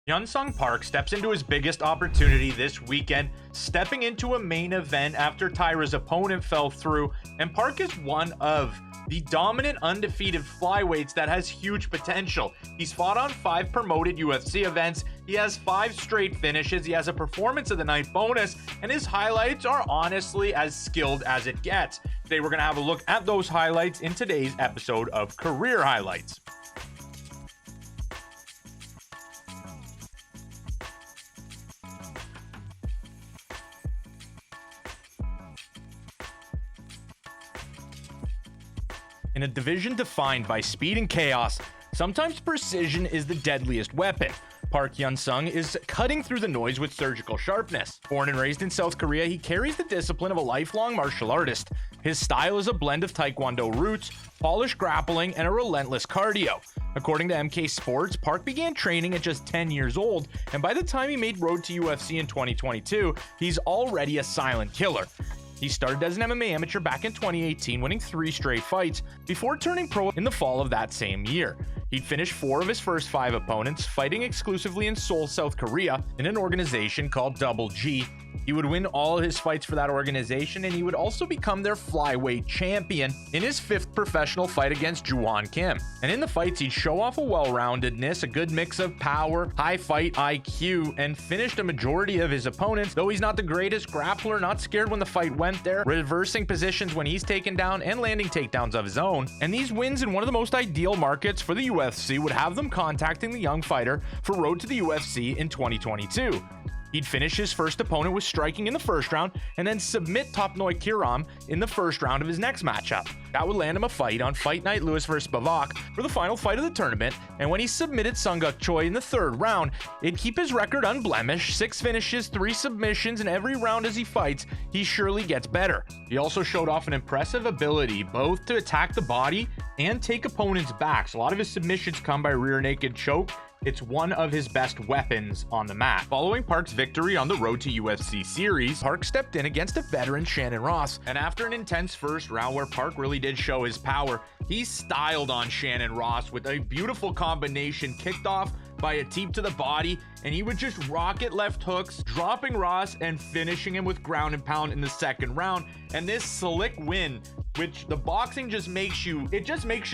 Hyun Park steps into his biggest opportunity this weekend, stepping into a main event after Tyra's opponent fell through, and Park is one of the dominant undefeated flyweights that has huge potential. He's fought on 5 promoted UFC events, he has 5 straight finishes, he has a performance of the night bonus, and his highlights are honestly as skilled as it gets. Today we're going to have a look at those highlights in today's episode of Career Highlights. In a division defined by speed and chaos, sometimes precision is the deadliest weapon. Park Hyun is cutting through the noise with surgical sharpness. Born and raised in South Korea, he carries the discipline of a lifelong martial artist. His style is a blend of Taekwondo roots, polished grappling, and a relentless cardio. According to MK Sports, Park began training at just 10 years old, and by the time he made road to UFC in 2022, he's already a silent killer. He started as an MMA amateur back in 2018, winning 3 straight fights before turning pro in the fall of that same year. He'd finished 4 of his first 5 opponents, fighting exclusively in Seoul, South Korea, in an organization called Double G. He would win all his fights for that organization, and he would also become their flyweight champion in his 5th professional fight against Juwon Kim. And in the fights, he'd show off a well-roundedness, a good mix of power, high fight IQ, and finished a majority of his opponents. Though he's not the greatest grappler, not scared when the fight went there, reversing positions when he's taken down and landing takedowns of his own. And these wins in one of the most ideal markets for the UFC would have them contacting the young fighter for road to the UFC in 2022. He'd finish his first opponent with striking in the first round and then submit Topnoi Kiram in the first round of his next matchup. That would land him a fight on Fight Night Lewis vs. Bavak for the final fight of the tournament, and when he submitted Sunguk Choi in the 3rd round, it'd keep his record unblemished, 6 finishes, 3 submissions in every round as he fights. He surely gets better. He also showed off an impressive ability both to attack the body and take opponents' backs. A lot of his submissions come by rear naked choke. It's one of his best weapons on the mat. Following Park's victory on the road to UFC series, Park stepped in against a veteran Shannon Ross, and after an intense first round where Park really did show his power, he styled on Shannon Ross with a beautiful combination, kicked off by a teep to the body, and he would just rocket left hooks, dropping Ross and finishing him with ground and pound in the 2nd round. And this slick win, which the boxing just makes you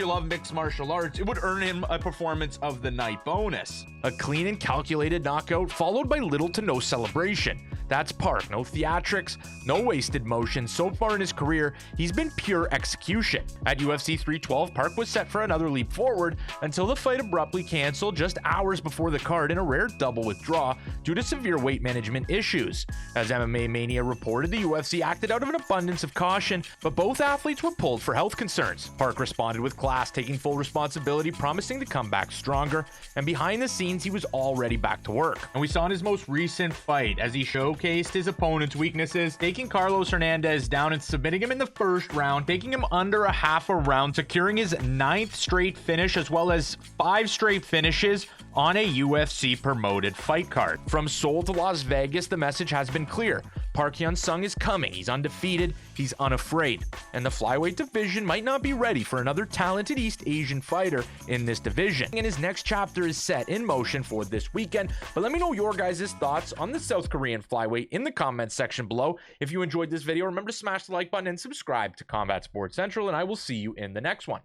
love mixed martial arts, it would earn him a performance of the night bonus. A clean and calculated knockout followed by little to no celebration. That's Park. No theatrics, no wasted motion. So far in his career, he's been pure execution. At UFC 312, Park was set for another leap forward until the fight abruptly canceled just hours before the card in a rare double withdrawal due to severe weight management issues. As MMA Mania reported, the UFC acted out of an abundance of caution, but both athletes were pulled for health concerns. Park responded with class, taking full responsibility, promising to come back stronger, and behind the scenes, he was already back to work. And we saw in his most recent fight as he showcased his opponent's weaknesses, taking Carlos Hernandez down and submitting him in the 1st round, taking him under a half a round, securing his 9th straight finish as well as 5 straight finishes on a UFC promoted fight card. From Seoul to Las Vegas, the message has been clear. Park Hyun is coming. He's undefeated, he's unafraid, and the flyweight division might not be ready for another talented East Asian fighter in this division. And his next chapter is set in motion for this weekend. But let me know your guys' thoughts on the South Korean flyweight in the comments section below. If you enjoyed this video, remember to smash the like button and subscribe to Combat Sports Central, and I will see you in the next one.